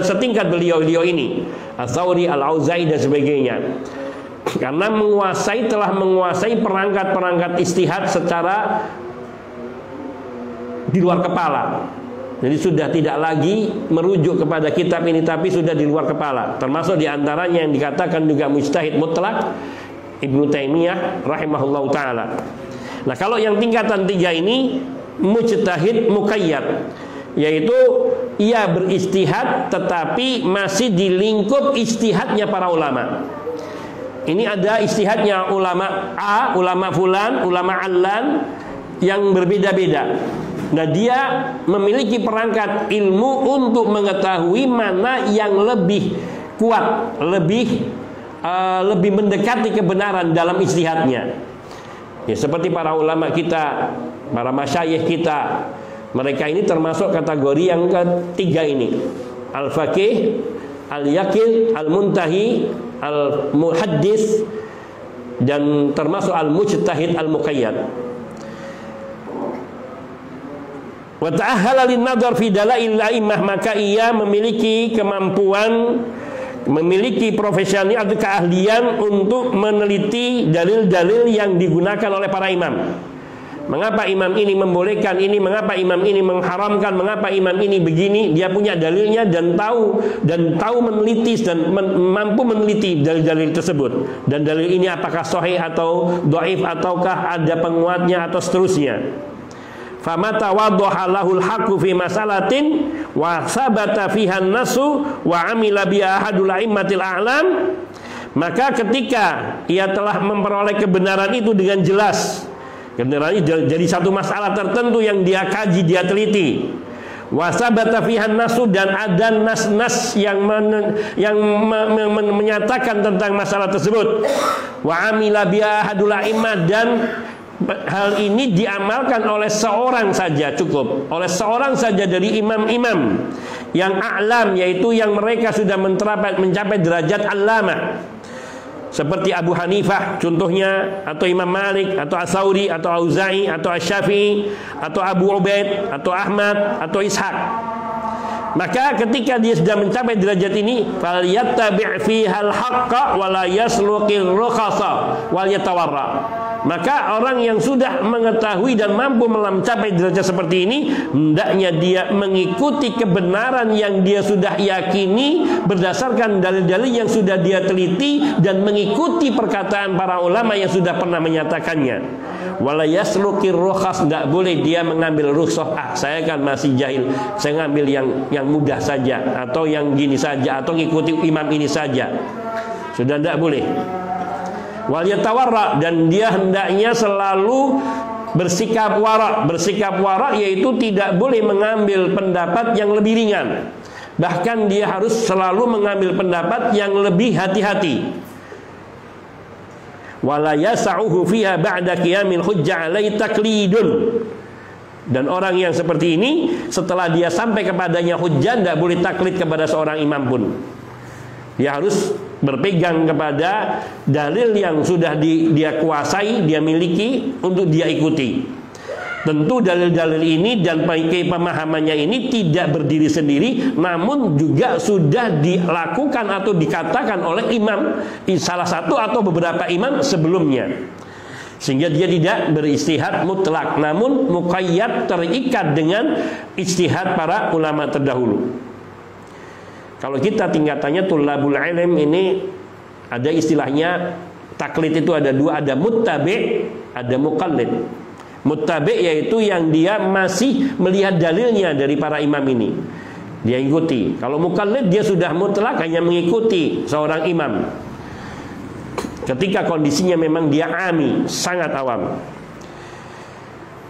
setingkat beliau ini, Ats-Tsauri, Al-Auza'i dan sebagainya. Karena telah menguasai perangkat-perangkat ijtihad secara di luar kepala. Jadi sudah tidak lagi merujuk kepada kitab ini, tapi sudah di luar kepala. Termasuk diantaranya yang dikatakan juga mujtahid mutlak, Ibnu Taimiyah rahimahullahu ta'ala. Nah, kalau yang tingkatan 3 ini mujtahid muqayyad, yaitu ia beristihad tetapi masih di lingkup istihadnya para ulama. Ini ada istihadnya ulama A, ulama fulan, ulama allan yang berbeda-beda. Nah, dia memiliki perangkat ilmu untuk mengetahui mana yang lebih kuat, lebih mendekati kebenaran dalam ijtihadnya. Ya, seperti para ulama kita, para masyayikh kita, mereka ini termasuk kategori yang ketiga ini: al-faqih, al-yaqil, al-muntahi, al-muhaddis, dan termasuk al-mujtahid al-muqayyad. Wa ta'ahhala lin-nadhar fi dalail a'immah, maka ia memiliki kemampuan, memiliki profesional atau keahlian untuk meneliti dalil-dalil yang digunakan oleh para imam. Mengapa imam ini membolehkan ini, mengapa imam ini mengharamkan, mengapa imam ini begini, dia punya dalilnya dan tahu meneliti dan mampu meneliti dalil-dalil tersebut. Dan dalil ini apakah sahih atau dhaif, ataukah ada penguatnya atau seterusnya. Famata wadhaha lahul haqqu fi masalatin wa sabata fiha an-nasu wa amila bi ahadul a'immatil a'lam, maka ketika ia telah memperoleh kebenaran itu dengan jelas, kebenaran jadi satu masalah tertentu yang dia kaji, dia teliti, wa sabata fiha an-nasu, dan ada nas-nas yang menyatakan tentang masalah tersebut, wa amila bi ahadul a'immah, dan hal ini diamalkan oleh seorang saja, cukup oleh seorang saja dari imam-imam yang a'lam, yaitu yang mereka sudah mencapai derajat allamah, seperti Abu Hanifah contohnya, atau Imam Malik, atau Ats-Tsauri, atau Auza'i, atau Asy-Syafi'i, atau Abu Ubaid, atau Ahmad, atau Ishaq. Maka ketika dia sudah mencapai derajat ini, falyattabi' fihal haqqa wa la yasluqir rukhasa wal yatawarra, Maka orang yang sudah mengetahui dan mampu mencapai derajat seperti ini, hendaknya dia mengikuti kebenaran yang dia sudah yakini berdasarkan dalil-dalil yang sudah dia teliti, dan mengikuti perkataan para ulama yang sudah pernah menyatakannya. Wala yaslukir rukhas, tidak boleh dia mengambil rukhsah. Saya kan masih jahil, saya ngambil yang mudah saja, atau yang gini saja, atau ngikuti imam ini saja. Sudah tidak boleh. Wal yatawarra, dan dia hendaknya selalu bersikap warak. Bersikap warak yaitu tidak boleh mengambil pendapat yang lebih ringan. Bahkan dia harus selalu mengambil pendapat yang lebih hati-hati. Wala yas'uhu fiha ba'da qiyamil hujjah alai taklidun. Dan orang yang seperti ini, setelah dia sampai kepadanya hujjah, tidak boleh taklid kepada seorang imam pun. Dia harus berpegang kepada dalil yang sudah dia kuasai, dia miliki, untuk dia ikuti. Tentu dalil-dalil ini dan pemahamannya ini tidak berdiri sendiri, namun juga sudah dilakukan atau dikatakan oleh imam, salah satu atau beberapa imam sebelumnya. Sehingga dia tidak beristihad mutlak, namun muqayyad, terikat dengan istihad para ulama terdahulu. Kalau kita tingkatannya tulabul ilm ini, ada istilahnya taklid itu ada dua, ada muttabi', ada muqallid. Muttabi' yaitu yang dia masih melihat dalilnya dari para imam ini, dia ikuti. Kalau muqallid dia sudah mutlak hanya mengikuti seorang imam ketika kondisinya memang dia ami, sangat awam.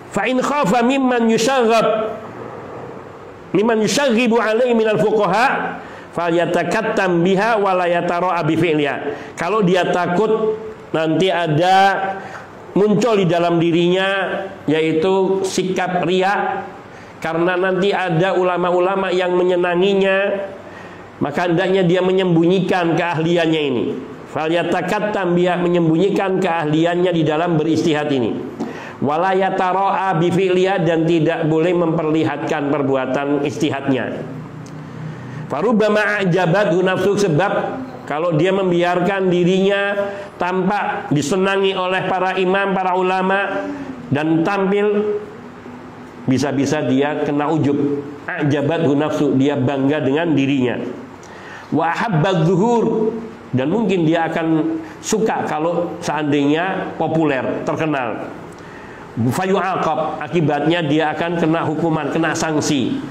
Fa in khafa mimman yushaghibu alaihi minal fuqaha falyatakattam biha wa la yatara'a bi fi'liha. Kalau dia takut nanti ada muncul di dalam dirinya yaitu sikap riya, karena nanti ada ulama-ulama yang menyenanginya, maka hendaknya dia menyembunyikan keahliannya ini. Falyatakattam biha, menyembunyikan keahliannya di dalam beristihad ini. Wala yatara'a bi fi'liha, dan tidak boleh memperlihatkan perbuatan istihadnya. Farubbama ajabathu nafsu, sebab kalau dia membiarkan dirinya tampak disenangi oleh para imam, para ulama, dan tampil, bisa-bisa dia kena ujub. Ajabathu nafsu, dia bangga dengan dirinya. Wa ahabba zuhur, dan mungkin dia akan suka kalau seandainya populer, terkenal. Fayu'aqab, akibatnya dia akan kena hukuman, kena sanksi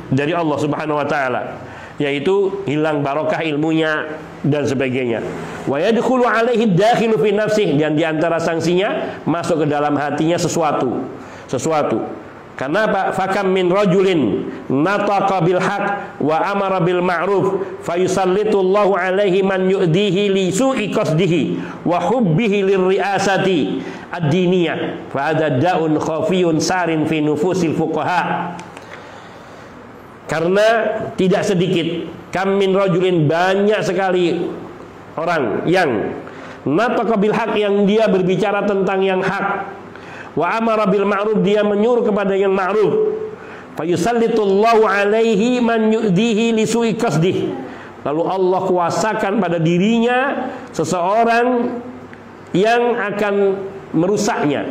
dari Allah Subhanahu wa taala, yaitu hilang barokah ilmunya dan sebagainya. Wa yadkhulu alaihi dakhilu fi nafsihi, dan di antara sanksinya masuk ke dalam hatinya sesuatu. Kenapa? Fakam min rajulin nataqa bil haq wa amara bil ma'ruf fayusallitullahu alaihi man yu'dihi li su'i qasdihi wa hubbihi lirriasati ad-diniyah fa hadha da'un khafiyun sarin fi nufusil fuqaha. Karena tidak sedikit, kam min rajulin, banyak sekali orang yang nataqa bil haq, yang dia berbicara tentang yang hak, wa amara bil ma'ruf, dia menyuruh kepada yang ma'ruf, fa yusallitullahu alaihi man yu'dihi li su'i qasdih, lalu Allah kuasakan pada dirinya seseorang yang akan merusaknya,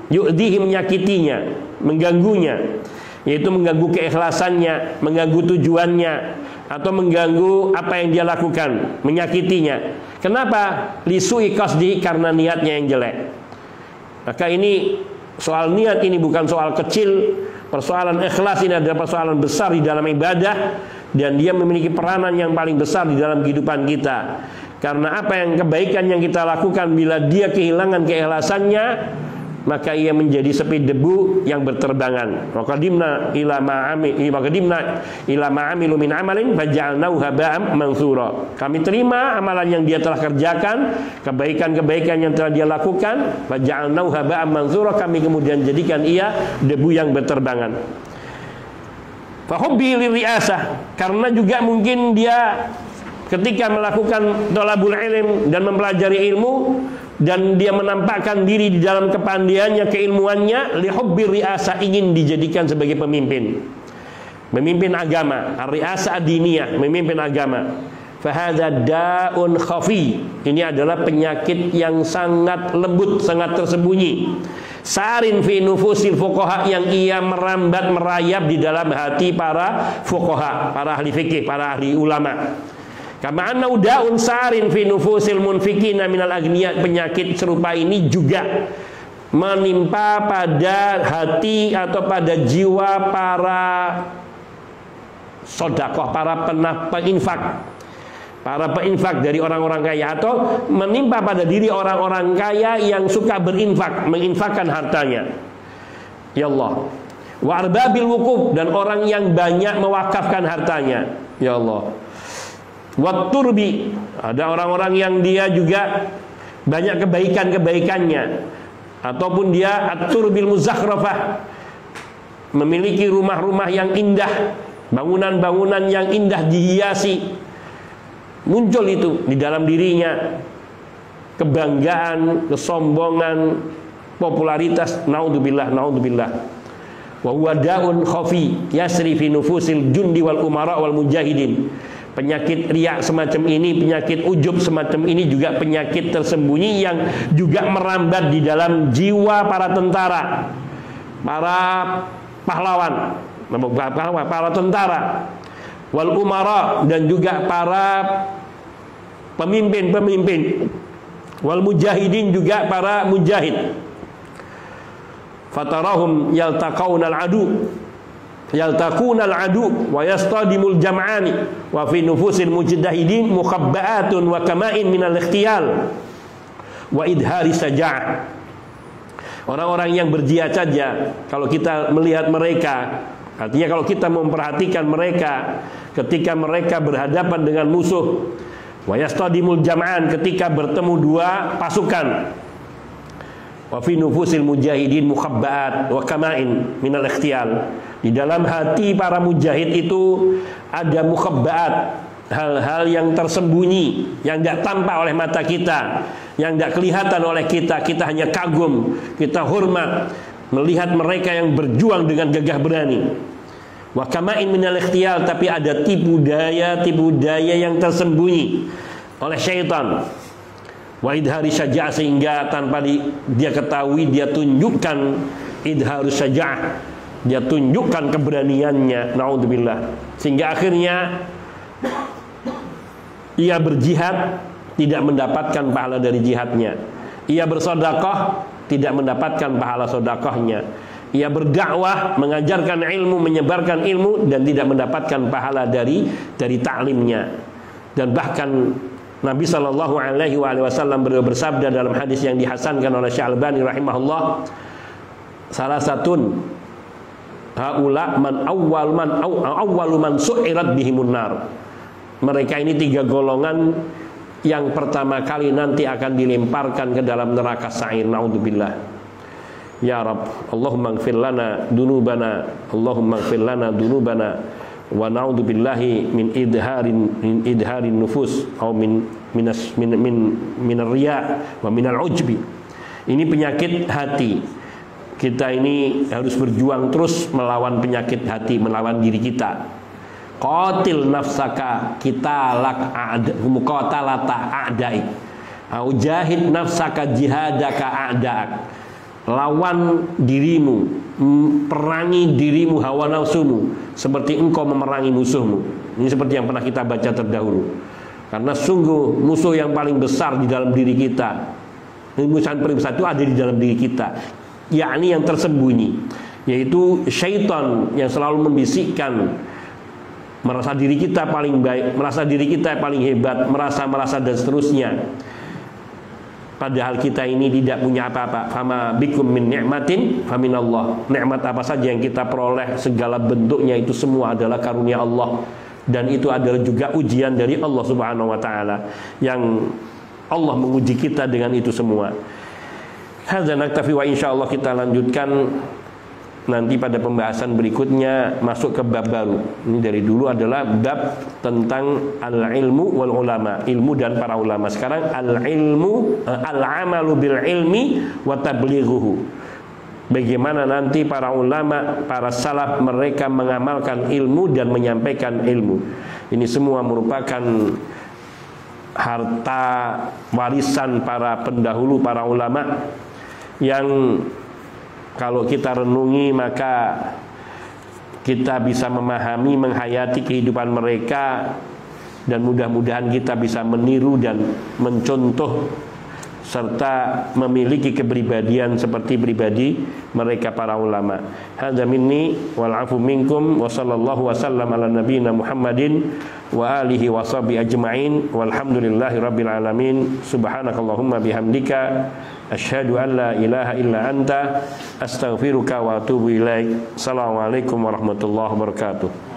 yu'dihi, menyakitinya, mengganggunya, yaitu mengganggu keikhlasannya, mengganggu tujuannya, atau mengganggu apa yang dia lakukan, menyakitinya. Kenapa? Li su'i qasdih, karena niatnya yang jelek. Maka ini soal niat ini bukan soal kecil. Persoalan ikhlas ini adalah persoalan besar di dalam ibadah, dan dia memiliki peranan yang paling besar di dalam kehidupan kita. Karena apa yang kebaikan yang kita lakukan, bila dia kehilangan keikhlasannya, maka ia menjadi seperti debu yang berterbangan. Waqadimna ila ma'amilu min amalin faja'alnahu haba'an mansura. Kami terima amalan yang dia telah kerjakan, kebaikan-kebaikan yang telah dia lakukan, faja'alnahu haba'an mansura, kami kemudian jadikan ia debu yang berterbangan. Fahubbi liriasah, karena juga mungkin dia ketika melakukan thalabul ilm dan mempelajari ilmu, dan dia menampakkan diri di dalam kepandaiannya, keilmuannya, lihubbir riasa, ingin dijadikan sebagai pemimpin agama, ar-riasa ad-diniyah, memimpin agama. Fahadza da'un khafi. Ini adalah penyakit yang sangat lembut, sangat tersembunyi. Sarin fi nufusil fuqaha, yang ia merambat merayap di dalam hati para fuqaha, para ahli fikih, para ahli ulama. Kama anna da'un sarin fi nufusil munfikina minal agniya. Penyakit serupa ini juga menimpa pada hati atau pada jiwa para sedekah, para penginfak, para peinfak dari orang-orang kaya, atau menimpa pada diri orang-orang kaya yang suka berinfak, menginfakkan hartanya. Ya Allah. Wa arbabil wukuf, dan orang yang banyak mewakafkan hartanya. Ya Allah. Wa turbi, ada orang-orang yang dia juga banyak kebaikan-kebaikannya, ataupun dia at-turbil muzakhrafah, memiliki rumah-rumah yang indah, bangunan-bangunan yang indah dihiasi. Muncul itu di dalam dirinya kebanggaan, kesombongan, popularitas. Naudzubillah, naudzubillah. Wa huwa da'un khafi yasri fi nufusil jundi wal umara wal mujahidin. Penyakit riya semacam ini, penyakit ujub semacam ini juga penyakit tersembunyi yang juga merambat di dalam jiwa para tentara, para pahlawan, para tentara, wal umara, dan juga para pemimpin-pemimpin, wal mujahidin, juga para mujahid. Fatarahum yaltaqaunal adu wa yastadimul jam'ani wa fi nufusil mujtahidin mukhabba'atun wa kama'in minal ikhtiyal wa idhari saja'ah. Orang-orang yang berjihad saja, kalau kita melihat mereka, artinya kalau kita memperhatikan mereka ketika mereka berhadapan dengan musuh, wa yastadimul jam'an, ketika bertemu dua pasukan, wa fi nufusil mujahidin mukhabba'at wa kama'in minal ikhtiyal. Di dalam hati para mujahid itu ada mukhabba'at, hal-hal yang tersembunyi, yang tidak tampak oleh mata kita, yang tidak kelihatan oleh kita. Kita hanya kagum, kita hormat melihat mereka yang berjuang dengan gagah berani. Wa kama'in minal ikhtiyal, tapi ada tipu daya yang tersembunyi oleh syaitan. Wa idhari syaja'ah, sehingga tanpa dia ketahui dia tunjukkan idharus syaja'ah, dia tunjukkan keberaniannya. Naudzubillah. Sehingga akhirnya ia berjihad, tidak mendapatkan pahala dari jihadnya. Ia bersedekah, tidak mendapatkan pahala sedekahnya. Ia berdakwah, mengajarkan ilmu, menyebarkan ilmu, dan tidak mendapatkan pahala dari taklimnya. Dan bahkan Nabi Shallallahu Alaihi Wasallam bersabda dalam hadis yang dihasankan oleh Syalbani rahimahullah, salah satun haula man awwalu man su'irat bihimun nar. Mereka ini tiga golongan yang pertama kali nanti akan dilemparkan ke dalam neraka sa'ir. Naudzubillah. Ya Rabb, Allahumma ighfir lana dunubana, Allahumma ighfir lana dunubana, wa naudzubillahi min idharin nufus atau min riya wa minal ujbi. Ini penyakit hati. Kita ini harus berjuang terus melawan penyakit hati, melawan diri kita. Qatil nafsaka qitalak muqatalata a'daik. Jahid nafsaka jihadaka a'daak. Lawan dirimu, perangi dirimu, hawa nafsumu, seperti engkau memerangi musuhmu. Ini seperti yang pernah kita baca terdahulu. Karena sungguh musuh yang paling besar di dalam diri kita, musuh yang paling besar itu ada di dalam diri kita, yakni yang tersembunyi, yaitu syaitan yang selalu membisikkan, merasa diri kita paling baik, merasa diri kita paling hebat, merasa dan seterusnya. Padahal kita ini tidak punya apa-apa. Fama bikum min ni'matin faminallah. Nikmat apa saja yang kita peroleh, segala bentuknya itu semua adalah karunia Allah, dan itu adalah juga ujian dari Allah Subhanahu wa taala, yang Allah menguji kita dengan itu semua. Hadza naktafi, wa insyaallah kita lanjutkan nanti pada pembahasan berikutnya, masuk ke bab baru. Ini dari dulu adalah bab tentang al-ilmu wal ulama, ilmu dan para ulama. Sekarang al-ilmu, al-amalu bil ilmi wa tablighuhu. Bagaimana nanti para ulama, para salaf, mereka mengamalkan ilmu dan menyampaikan ilmu. Ini semua merupakan harta warisan para pendahulu, para ulama, yang kalau kita renungi maka kita bisa memahami, menghayati kehidupan mereka, dan mudah-mudahan kita bisa meniru dan mencontoh serta memiliki kepribadian seperti pribadi mereka para ulama. Hadza minni wal afu minkum wa sallallahu wasallam ala nabiyyina Muhammadin wa alihi wa sahbihi ajma'in walhamdulillahi rabbil alamin. Subhanakallahumma bihamdika asyhadu an la ilaha illa anta astaghfiruka wa atubu ilaik. Assalamualaikum warahmatullahi wabarakatuh.